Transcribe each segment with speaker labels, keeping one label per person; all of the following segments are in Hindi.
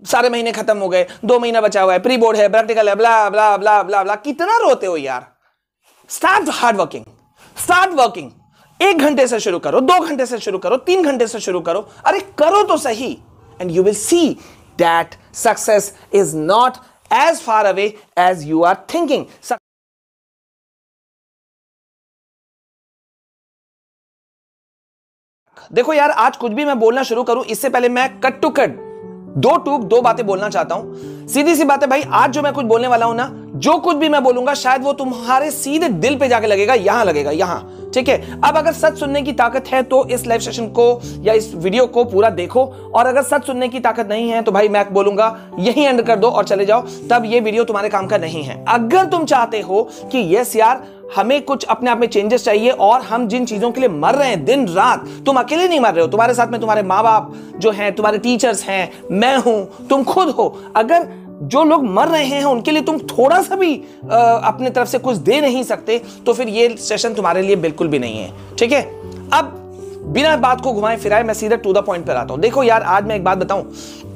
Speaker 1: सारे महीने खत्म हो गए, 2 महीना बचा हुआ है, प्री बोर्ड है, प्रैक्टिकल है, ब्ला ब्ला ब्ला ब्ला ब्ला, कितना रोते हो यार। Start hard working, start working. 1 घंटे से शुरू करो, 2 घंटे से शुरू करो, 3 घंटे से शुरू करो, अरे करो तो सही, and you will see that success is not as far away as you are thinking. देखो यार, आज कुछ भी मैं बोलना शुरू करूं इससे पहले मैं कट टू कट 2 बातें बोलना चाहता हूं। सीधी सी बात है भाई, आज जो मैं कुछ बोलने वाला हूं ना, जो कुछ भी मैं बोलूंगा शायद वो तुम्हारे सीधे दिल पे जाके लगेगा, यहां लगेगा, यहां, ठीक है। अब अगर सच सुनने की ताकत है तो इस लाइव सेशन को या इस वीडियो को पूरा देखो, और अगर सच सुनने की ताकत नहीं है तो भाई मैं बोलूंगा यहीं एंड कर दो और चले जाओ, तब ये वीडियो तुम्हारे काम का नहीं है। अगर तुम चाहते हो कि यस यार हमें कुछ अपने आप में चेंजेस चाहिए, और हम जिन चीजों के लिए मर रहे हैं दिन रात, तुम अकेले नहीं मर रहे हो, तुम्हारे साथ में तुम्हारे माँ बाप जो हैं, तुम्हारे टीचर्स हैं, मैं हूं, तुम खुद हो, अगर जो लोग मर रहे हैं उनके लिए तुम थोड़ा सा भी अपने तरफ से कुछ दे नहीं सकते, तो फिर ये सेशन तुम्हारे लिए बिल्कुल भी नहीं है, ठीक है। अब बिना बात को घुमाए फिराए मैं सीधे टू द पॉइंट पर आता हूं। देखो यार, आज मैं एक बात बताऊं,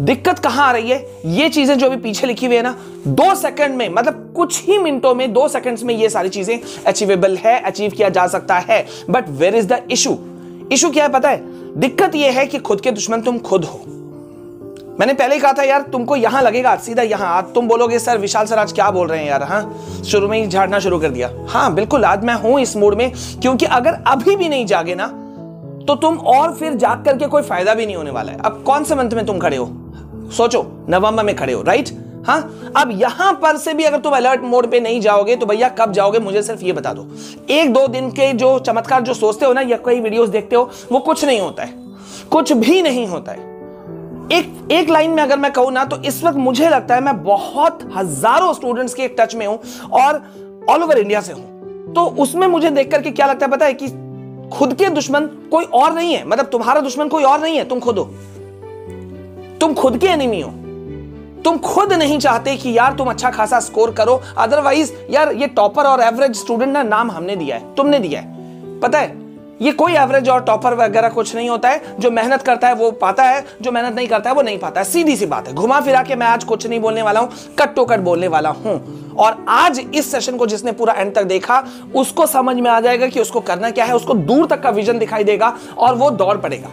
Speaker 1: दिक्कत कहां आ रही है, ये चीजें जो अभी पीछे लिखी हुई है ना, 2 सेकंड में, मतलब कुछ ही मिनटों में, 2 सेकंड्स में ये सारी चीजें अचीवेबल है, अचीव किया जा सकता है, but where is the issue? Issue क्या है पता है? दिक्कत यह है कि खुद के दुश्मन तुम खुद हो। मैंने पहले ही कहा था यार, तुमको यहां लगेगा, सीधा यहां तुम बोलोगे सर विशाल सर आज क्या बोल रहे हैं यार, हाँ शुरू में ही झाड़ना शुरू कर दिया। हाँ बिल्कुल, आज मैं हूं इस मूड में, क्योंकि अगर अभी भी नहीं जागे ना तो तुम और फिर जाग करके कोई फायदा भी नहीं होने वाला है। अब कौन से मंथ में तुम खड़े हो, सोचो, नवंबर में खड़े हो, राइट? हाँ, अब यहां पर से भी अगर तुम अलर्ट मोड पे नहीं जाओगे तो भैया कब जाओगे मुझे सिर्फ ये बता दो। 1-2 दिन के जो चमत्कार जो सोचते हो ना, या कई वीडियोस देखते हो, वो कुछ नहीं होता है, कुछ भी नहीं होता है। एक लाइन में अगर मैं कहूं ना, तो इस वक्त मुझे लगता है मैं बहुत हजारों स्टूडेंट्स के टच में हूं और ऑल ओवर इंडिया से हूं, तो उसमें मुझे देख करके क्या लगता है पता है कि खुद के दुश्मन कोई और नहीं है, मतलब तुम्हारा दुश्मन कोई और नहीं है, तुम खुद हो, तुम खुद के एनिमी हो। तुम खुद नहीं चाहते कि यार तुम अच्छा खासा स्कोर करो, अदरवाइज यार ये टॉपर और एवरेज स्टूडेंट ना नाम हमने दिया है, तुमने दिया है, पता है? ये कोई एवरेज और टॉपर वगैरह कुछ नहीं होता है, जो मेहनत करता है वो पाता है, जो मेहनत नहीं करता है वो नहीं पाता है, सीधी सी बात है। घुमा फिरा के मैं आज कुछ नहीं बोलने वाला हूं, कट टू कट बोलने वाला हूं, और आज इस सेशन को जिसने पूरा एंड तक देखा उसको समझ में आ जाएगा कि उसको करना क्या है, उसको दूर तक का विजन दिखाई देगा और वो दौड़ पड़ेगा।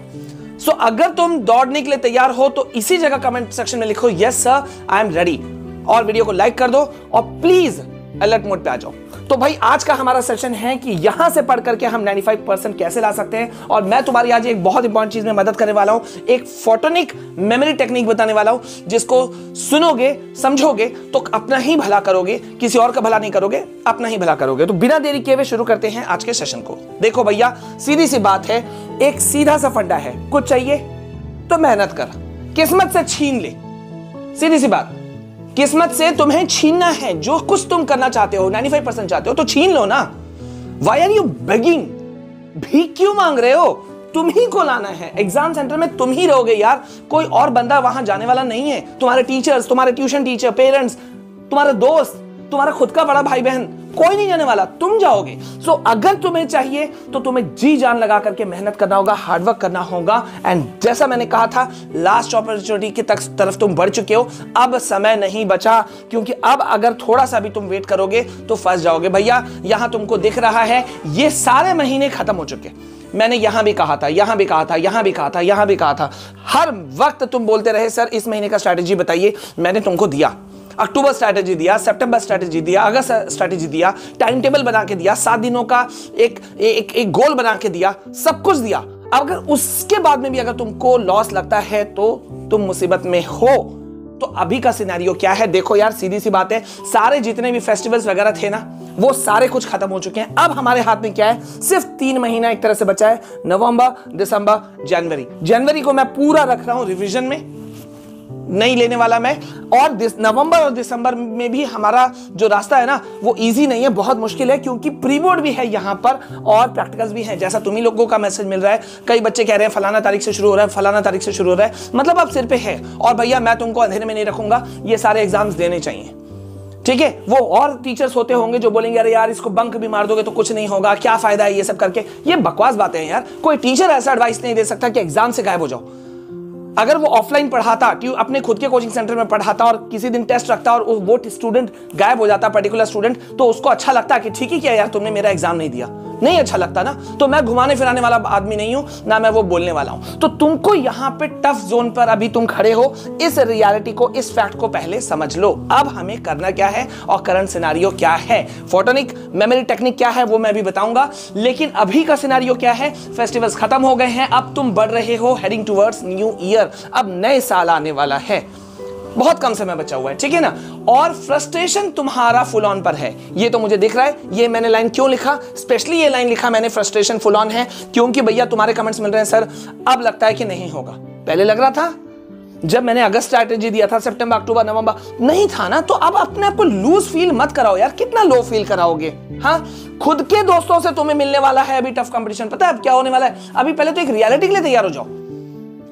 Speaker 1: सो अगर तुम दौड़ने के लिए तैयार हो तो इसी जगह कमेंट सेक्शन में लिखो yes sir I am ready, और वीडियो को लाइक कर दो और प्लीज अलर्ट मोड पे आ जाओ। तो भाई आज का हमारा सेशन है कि यहां से पढ़ करके हम 95% कैसे ला सकते हैं, और मैं तुम्हारी आज एक बहुत इंपॉर्टेंट चीज में मदद करने वाला हूं, एक फोटोनिक मेमोरी टेक्निक बताने वाला हूं, जिसको सुनोगे समझोगे तो अपना ही भला करोगे, किसी और का भला नहीं करोगे, अपना ही भला करोगे। तो बिना देरी किए हुए शुरू करते हैं आज के सेशन को। देखो भैया, सीधी सी बात है, एक सीधा सा फंडा है, कुछ चाहिए तो मेहनत कर, किस्मत से छीन ले, सीधी सी बात, किस्मत से तुम्हें छीनना है। जो कुछ तुम करना चाहते हो, 95% चाहते हो तो छीन लो ना। Why are you begging? भीख क्यों मांग रहे हो? तुम ही को लाना है, एग्जाम सेंटर में तुम ही रहोगे यार, कोई और बंदा वहां जाने वाला नहीं है। तुम्हारे टीचर्स, तुम्हारे ट्यूशन टीचर, पेरेंट्स, तुम्हारे दोस्त, तुम्हारा खुद का बड़ा भाई बहन, कोई नहीं जाने वाला, तुम जाओगे। सो अगर तुम्हें चाहिए तो तुम्हें जी जान लगा करके मेहनत करना होगा, हार्डवर्क करना होगा, एंड जैसा मैंने कहा था लास्ट अपॉर्चुनिटी की तरफ तुम बढ़ चुके हो, अब समय नहीं बचा, क्योंकि अब अगर थोड़ा सा भी तुम वेट करोगे तो फंस जाओगे। भैया यहां तुमको दिख रहा है ये सारे महीने खत्म हो चुके, मैंने यहां भी कहा था, यहां भी कहा था, यहां भी कहा था, यहां भी कहा था, हर वक्त तुम बोलते रहे सर इस महीने का स्ट्रैटेजी बताइए, मैंने तुमको दिया, अक्टूबर स्ट्रैटेजी दिया, सितंबर स्ट्रैटेजी दिया, अगस्त स्ट्रैटेजी दिया, टाइम टेबल बना के दिया, 7 दिनों का एक गोल बना के दिया, सब कुछ दिया। अगर उसके बाद में भी अगर तुमको लॉस लगता है तो तुम मुसीबत में हो। तो अभी का सिनेरियो क्या है? देखो यार, सीधी सी बात है, सारे जितने भी फेस्टिवल्स वगैरह थे ना, वो सारे कुछ खत्म हो चुके हैं। अब हमारे हाथ में क्या है? सिर्फ 3 महीना एक तरह से बचा है, नवंबर, दिसंबर, जनवरी। जनवरी को मैं पूरा रख रहा हूं रिवीजन में, नहीं लेने वाला मैं, और नवंबर और दिसंबर में भी हमारा जो रास्ता है ना वो इजी नहीं है, बहुत मुश्किल है, क्योंकि प्री बोर्ड भी है यहाँ पर और प्रैक्टिकल्स भी हैं। जैसा तुम्ही लोगों का मैसेज मिल रहा है, कई बच्चे कह रहे हैं फलाना तारीख से शुरू हो रहा है, फलाना तारीख से शुरू हो रहा है, मतलब अब सिर पे है। और भैया मैं तुमको अंधेरे में नहीं रखूंगा, ये सारे एग्जाम्स देने चाहिए, ठीक है। वो और टीचर्स होते होंगे जो बोलेंगे अरे यार इसको बंक भी मार दोगे तो कुछ नहीं होगा, क्या फायदा है ये सब करके। ये बकवास बातें हैं यार, कोई टीचर ऐसा एडवाइस नहीं दे सकता कि एग्जाम से गायब हो जाओ। अगर वो ऑफलाइन पढ़ाता, अपने खुद के कोचिंग सेंटर में पढ़ाता और किसी दिन टेस्ट रखता और वो स्टूडेंट गायब हो जाता, पर्टिकुलर स्टूडेंट, तो उसको अच्छा लगता कि ठीक ही किया यार तुमने मेरा एग्जाम नहीं दिया, नहीं अच्छा लगता ना। तो मैं घुमाने फिराने वाला आदमी नहीं हूं, ना मैं वो बोलने वाला हूं। तो तुमको यहां पे टफ जोन पर अभी तुम खड़े हो, इस रियलिटी को, इस फैक्ट को पहले समझ लो। अब हमें करना क्या है और करंट सिनेरियो क्या है, फोटोनिक मेमोरी टेक्निक क्या है वो मैं भी बताऊंगा। लेकिन अभी का सिनेरियो क्या है, फेस्टिवल्स खत्म हो गए हैं, अब तुम बढ़ रहे हो हेडिंग टुवर्ड्स न्यू ईयर, अब नए साल आने वाला है, बहुत कम समय बचा हुआ है, ठीक है ना। और फ्रस्ट्रेशन तुम्हारा फुल ऑन पर है, ये तो मुझे दिख रहा है। ये मैंने लाइन क्यों लिखा, स्पेशली ये लाइन लिखा मैंने, फ्रस्ट्रेशन फुल ऑन है, क्योंकि भैया तुम्हारे कमेंट्स मिल रहे हैं सर अब लगता है कि नहीं होगा। पहले लग रहा था, जब मैंने अगस्त स्ट्रैटेजी दिया था, सितंबर अक्टूबर नवंबर नहीं था ना, तो अब अपने आप को लूज फील मत कराओ यार, कितना लो फील कराओगे। हाँ, खुद के दोस्तों से तुम्हें मिलने वाला है अभी टफ कंपटीशन, पता है अब क्या होने वाला है। अभी पहले तो एक रियलिटी के लिए तैयार हो जाओ।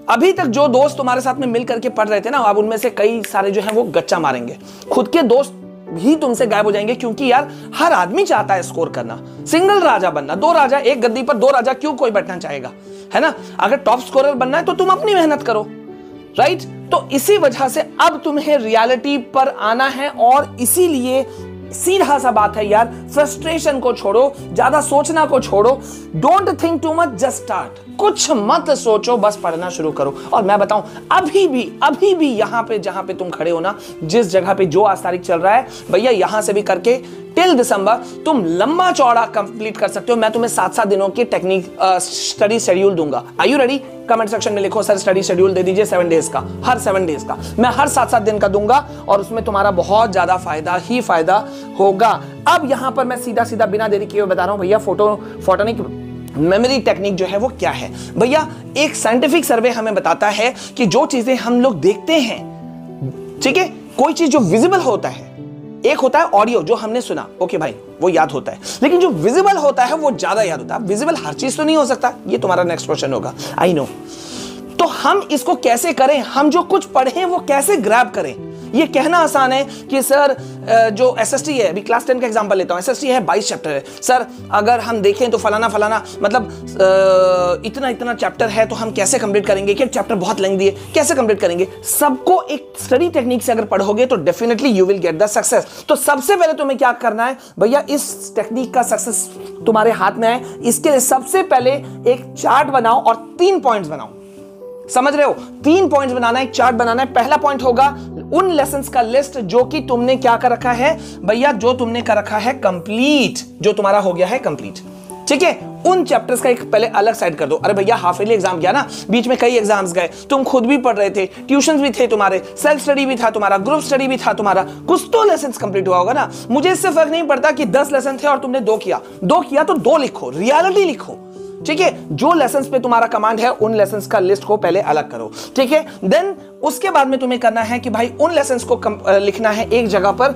Speaker 1: अभी तक जो दोस्त तुम्हारे साथ में मिल करके पढ़ रहे थे ना, अब उनमें से कई सारे जो हैं वो गच्चा मारेंगे, खुद के दोस्त भी तुमसे गायब हो जाएंगे, क्योंकि यार हर आदमी चाहता है स्कोर करना, सिंगल राजा बनना, दो राजा एक गद्दी पर, दो राजा क्यों कोई बैठना चाहेगा, है ना। अगर टॉप स्कोरर बनना है तो तुम अपनी मेहनत करो, राइट। तो इसी वजह से अब तुम्हें रियलिटी पर आना है, और इसीलिए सीधा सा बात है यार, फ्रस्ट्रेशन को छोड़ो, ज्यादा सोचना को छोड़ो, don't think too much, just start, कुछ मत सोचो, बस पढ़ना शुरू करो। और मैं बताऊं, अभी भी यहां पे जहां पे तुम खड़े हो ना, जिस जगह पे जो आज तारीख चल रहा है भैया, यहां से भी करके टिल दिसंबर तुम लंबा चौड़ा कंप्लीट कर सकते हो। मैं तुम्हें 7-7 दिनों की टेक्निक स्टडी शेड्यूल दूंगा। Are you ready? Comment section में लिखो सर स्टडी शेड्यूल दे दीजिए 7 डेज का, हर 7 डेज का मैं हर 7-7 दिन का दूंगा, और उसमें तुम्हारा बहुत ज्यादा फायदा ही फायदा होगा। अब यहां पर मैं सीधा बिना देरी किए बता रहा हूं भैया, फोटोनिक मेमोरी टेक्निक जो है वो क्या है। भैया एक साइंटिफिक सर्वे हमें बताता है कि जो चीजें हम लोग देखते हैं, ठीक है, कोई चीज जो विजिबल होता है, एक होता है ऑडियो जो हमने सुना, ओके भाई वो याद होता है, लेकिन जो विजिबल होता है वो ज्यादा याद होता है। विजिबल हर चीज तो नहीं हो सकता, ये तुम्हारा नेक्स्ट क्वेश्चन होगा, आई नो। तो हम इसको कैसे करें, हम जो कुछ पढ़े वो कैसे ग्रैब करें। ये कहना आसान है कि सर जो एसएसटी है, अभी क्लास 10 का एग्जांपल लेता हूं, एसएसटी है 22 चैप्टर है सर, अगर हम देखें तो फलाना मतलब इतना चैप्टर है, तो हम कैसे कंप्लीट करेंगे, एक चैप्टर बहुत लेंथी है, कैसे कंप्लीट करेंगे। सबको एक स्टडी टेक्निक से अगर पढ़ोगे तो definitely you will get the success. तो सबसे पहले तुम्हें क्या करना है भैया, इस टेक्निक का सक्सेस तुम्हारे हाथ में है, इसके लिए सबसे पहले एक चार्ट बनाओ और 3 पॉइंट्स बनाओ। समझ रहे हो, 3 पॉइंट्स बनाना है, एक चार्ट बनाना है। पहला पॉइंट होगा उन लेसन्स का लिस्ट जो कि तुमने क्या कर रखा है भैया, जो तुमने कर रखा है कंप्लीट, जो तुम्हारा हो गया है कंप्लीट, ठीक है। उन चैप्टर्स का एक पहले अलग साइड कर दो। अरे भैया हाफ ईयरली एग्जाम गया ना, बीच में कई एग्जाम्स गए, तुम खुद भी पढ़ रहे थे, ट्यूशंस भी थे तुम्हारे, सेल्फ स्टडी भी था तुम्हारा, ग्रुप स्टडी भी था तुम्हारा, कुछ तो लेसन्स कंप्लीट हुआ होगा ना। मुझे इससे फर्क नहीं पड़ता कि 10 लेसन थे और तुमने 2 किया तो 2 लिखो, रियलिटी लिखो, ठीक है। जो लेसन्स पे तुम्हारा कमांड है उन लेसन्स का लिस्ट को पहले अलग करो, ठीक है। देन उसके बाद में तुम्हें करना है कि भाई उन लेसन्स को लिखना है एक जगह पर,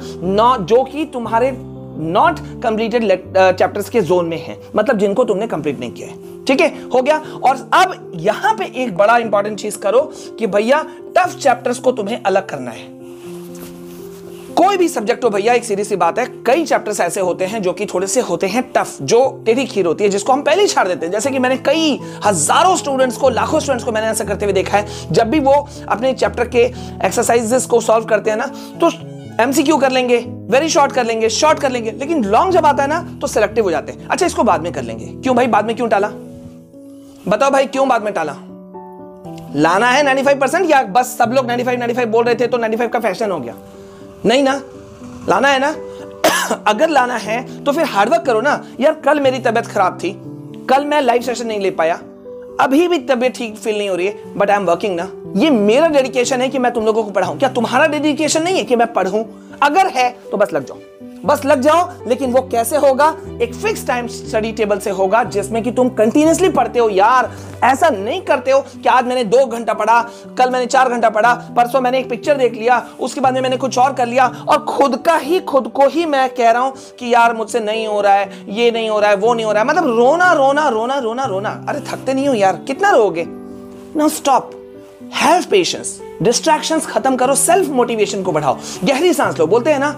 Speaker 1: जो कि तुम्हारे नॉट कंप्लीटेड चैप्टर्स के जोन में है, मतलब जिनको तुमने कंप्लीट नहीं किया है, ठीक है, हो गया। और अब यहां पे एक बड़ा इंपॉर्टेंट चीज करो कि भैया टफ चैप्टर्स को तुम्हें अलग करना है। कोई भी सब्जेक्ट हो भैया, एक सीरीज सी बात है, कई चैप्टर्स ऐसे होते हैं जो कि थोड़े से होते हैं टफ, जो टेढ़ी खीर होती है, जिसको हम पहले ही छाड़ देते हैं। जैसे कि मैंने कई हजारों स्टूडेंट्स को, लाखों स्टूडेंट्स को मैंने ऐसा करते हुए देखा है। जब भी वो अपने चैप्टर के एक्सरसाइजेस को सॉल्व करते हैं ना, तो एमसीक्यू कर लेंगे, वेरी शॉर्ट कर लेंगे, शॉर्ट कर लेंगे, लेकिन लॉन्ग जब आता है ना तो सिलेक्टिव हो जाते हैं। अच्छा इसको बाद में कर लेंगे, क्यों भाई बाद में क्यों टाला, बताओ भाई क्यों बाद में टाला। लाना है 95% या बस सब लोग 95 बोल रहे थे तो 95 का फैशन हो गया, नहीं ना, लाना है ना। अगर लाना है तो फिर हार्डवर्क करो ना यार। कल मेरी तबीयत खराब थी, कल मैं लाइव सेशन नहीं ले पाया, अभी भी तबीयत ठीक फील नहीं हो रही है, बट आई एम वर्किंग ना। ये मेरा डेडिकेशन है कि मैं तुम लोगों को पढ़ाऊं। क्या तुम्हारा डेडिकेशन नहीं है कि मैं पढ़ूं? अगर है तो बस लग जाओ, लेकिन वो कैसे होगा, एक फिक्स टाइम स्टडी टेबल से होगा, जिसमें कि तुम कंटिन्यूअसली पढ़ते हो यार। ऐसा नहीं करते हो कि आज मैंने 2 घंटा पढ़ा, कल मैंने 4 घंटा पढ़ा, परसों मैंने एक पिक्चर देख लिया, उसके बाद में मैंने कुछ और कर लिया, और खुद को ही मैं कह रहा हूं कि यार मुझसे नहीं हो रहा है, ये नहीं हो रहा है, वो नहीं हो रहा है, मतलब रोना। अरे थकते नहीं हो यार, कितना रोगे। Now stop, have patience, distractions खत्म करो, सेल्फ मोटिवेशन को बढ़ाओ, गहरी सांस लो। बोलते हैं ना,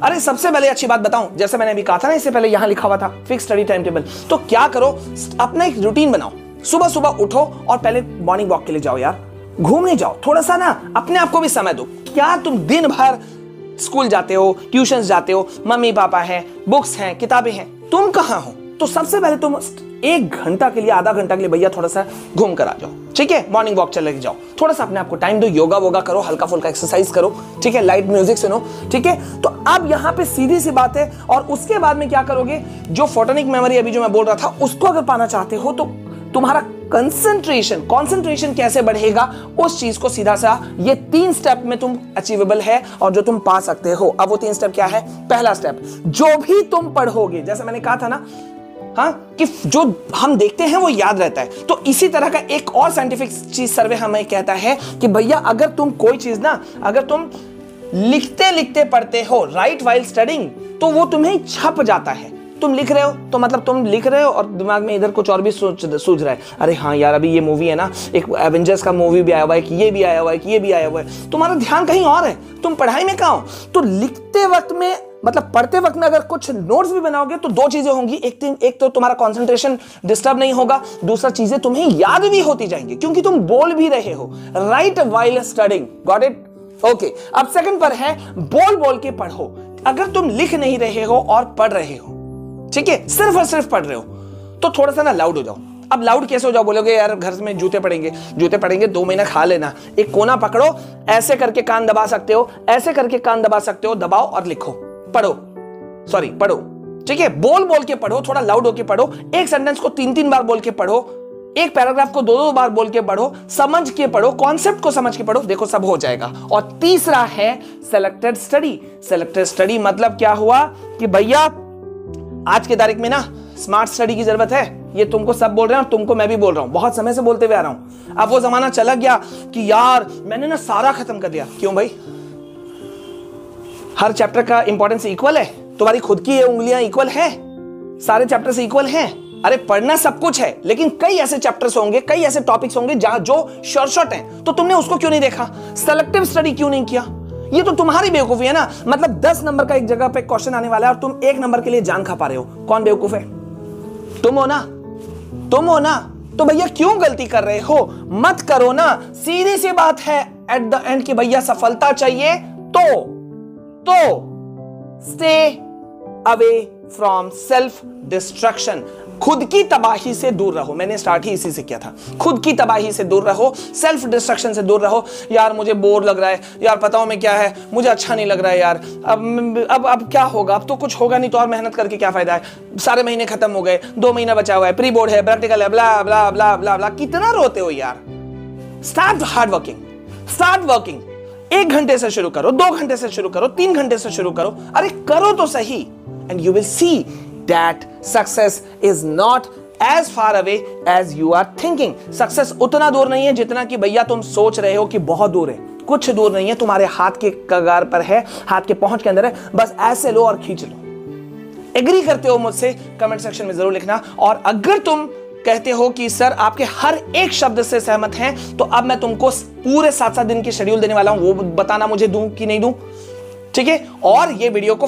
Speaker 1: अरे सबसे पहले अच्छी बात बताऊं, जैसे मैंने अभी कहा था ना, इससे पहले यहां लिखा हुआ था फिक्स स्टडी टाइम टेबल। तो क्या करो, अपना एक रूटीन बनाओ, सुबह उठो और पहले मॉर्निंग वॉक के लिए जाओ यार। घूमने जाओ, थोड़ा सा ना अपने आप को भी समय दो। क्या तुम दिन भर स्कूल जाते हो, ट्यूशंस जाते हो, मम्मी पापा हैं, बुक्स हैं, किताबें हैं, तुम कहां हो? तो सबसे पहले तुम 1 घंटा के लिए, आधा घंटा के लिए भैया थोड़ा सा घूम कर आ जाओ, ठीक है? मॉर्निंग वॉक चले जाओ, थोड़ा सा अपने आप को टाइम दो, योगा वोगा करो, हल्का फुल्का एक्सरसाइज करो, ठीक है? लाइट म्यूजिक सुनो, ठीक है? तो अब यहां पे सीधी सी बात है। और उसके बाद में क्या करोगे? जो फोटोनिक मेमोरी अभी जो मैं बोल रहा था, उसको अगर पाना चाहते हो तो तुम्हारा कंसंट्रेशन कैसे बढ़ेगा, उस चीज को सीधा सा ये 3 स्टेप में तुम अचीवेबल है और जो तुम पा सकते हो। अब वो 3 स्टेप क्या है? पहला स्टेप, जो भी तुम पढ़ोगे, जैसे मैंने कहा था ना, हाँ, कि जो हम देखते हैं वो याद रहता है। तो इसी तरह का एक और साइंटिफिक चीज सर्वे हमें कहता है कि भैया अगर तुम कोई चीज ना, अगर तुम लिखते लिखते पढ़ते हो, राइट वाइल स्टडिंग, तो वो तुम्हें छप जाता है। तुम लिख रहे हो तो मतलब तुम लिख रहे हो और दिमाग में इधर कुछ और भी सूझ रहा है। अरे हाँ यार, अभी ये मूवी है ना, एक एवेंजर्स का मूवी भी आया हुआ है, कि ये भी आया हुआ है, कि ये भी आया हुआ है, तुम्हारा ध्यान कहीं और है, तुम पढ़ाई में कहाँ हो? तो लिखते वक्त में, मतलब पढ़ते वक्त में अगर कुछ नोट्स भी बनाओगे तो 2 चीजें होंगी। एक तो तुम्हारा कंसंट्रेशन डिस्टर्ब नहीं होगा, दूसरा चीजें तुम्हें याद भी होती जाएंगी क्योंकि तुम बोल भी रहे हो, right while studying. Got it? Okay. अब सेकंड पर है बोल बोल के पढ़ो। अगर तुम लिख नहीं रहे हो और पढ़ रहे हो, ठीक है, सिर्फ और सिर्फ पढ़ रहे हो, तो थोड़ा सा ना लाउड हो जाओ। अब लाउड कैसे हो जाओ? बोलोगे यार घर में जूते पड़ेंगे, 2 महीना खा लेना। एक कोना पकड़ो, ऐसे करके कान दबा सकते हो, ऐसे करके कान दबा सकते हो, दबाओ और लिखो, पढ़ो, ठीक है? बोल बोल के पढ़ो, थोड़ा लाउड होके पढ़ो। एक सेंटेंस को 3-3 बार बोल के पढ़ो, एक पैराग्राफ को 2-2 बार बोल के पढ़ो, समझ के पढ़ो, कॉन्सेप्ट को समझ के पढ़ो, देखो सब हो जाएगा। और तीसरा है सेलेक्टेड स्टडी। सेलेक्टेड स्टडी मतलब क्या हुआ कि भैया आज की तारीख में ना स्मार्ट स्टडी की जरूरत है। ये तुमको सब बोल रहे हैं और तुमको मैं भी बोल रहा हूं, बहुत समय से बोलते हुए आ रहा हूं। अब वो जमाना चला गया कि यार मैंने ना सारा खत्म कर दिया। क्यों भाई? हर चैप्टर का इंपॉर्टेंस इक्वल है? तुम्हारी खुद की ये उंगलियां इक्वल है? सारे चैप्टर से इक्वल हैं? अरे पढ़ना सब कुछ है, लेकिन कई ऐसे चैप्टर्स होंगे, कई ऐसे टॉपिक्स होंगे जहां जो शॉर्ट हैं, तो तुमने उसको क्यों नहीं देखा? सेलेक्टिव स्टडी क्यों नहीं किया? ये तो तुम्हारी बेवकूफी है ना। मतलब 10 नंबर का एक जगह पे क्वेश्चन आने वाला है और तुम 1 नंबर के लिए जान खा पा रहे हो। कौन बेवकूफ है? तुम हो ना। तो भैया क्यों गलती कर रहे हो? मत करो ना। सीधी सी बात है एट द एंड की भैया सफलता चाहिए तो stay away from self destruction. खुद की तबाही से दूर रहो। मैंने स्टार्ट ही इसी से किया था। खुद की तबाही से दूर रहो, सेल्फ डिस्ट्रक्शन से दूर रहो। यार मुझे बोर लग रहा है, यार बताओ मैं क्या है, मुझे अच्छा नहीं लग रहा है यार, अब क्या होगा? अब तो कुछ होगा नहीं, तो और मेहनत करके क्या फायदा है? सारे महीने खत्म हो गए, 2 महीना बचा हुआ है, प्री बोर्ड है, प्रैक्टिकल है, ब्ला ब्ला ब्ला ब्ला ब्ला। कितना रोते हो यार? Start hard working. 1 घंटे से शुरू करो, 2 घंटे से शुरू करो, 3 घंटे से शुरू करो। अरे करो तो सही, and you will C that success is not as far away as you are thinking. Success उतना दूर नहीं है जितना कि भैया तुम सोच रहे हो कि बहुत दूर है। कुछ दूर नहीं है, तुम्हारे हाथ के कगार पर है, हाथ के पहुंच के अंदर है। बस ऐसे लो और खींच लो। एग्री करते हो मुझसे? कमेंट सेक्शन में जरूर लिखना। और अगर तुम कहते हो कि सर आपके हर एक शब्द से सहमत हैं, तो अब मैं तुमको पूरे 7-7 दिन की शेड्यूल देने वाला हूं। वो बताना मुझे दूं कि नहीं दूं, ठीक है? और ये वीडियो को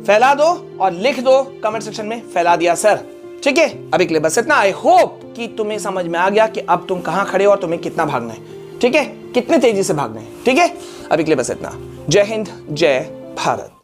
Speaker 1: फैला दो और लिख दो कमेंट सेक्शन में, फैला दिया सर, ठीक है? अभी के लिए बस इतना। आई होप कि तुम्हें समझ में आ गया कि अब तुम कहां खड़े हो और तुम्हें कितना भागना है, ठीक है? कितने तेजी से भागना है, ठीक है? अभी के लिए बस इतना। जय हिंद, जय भारत।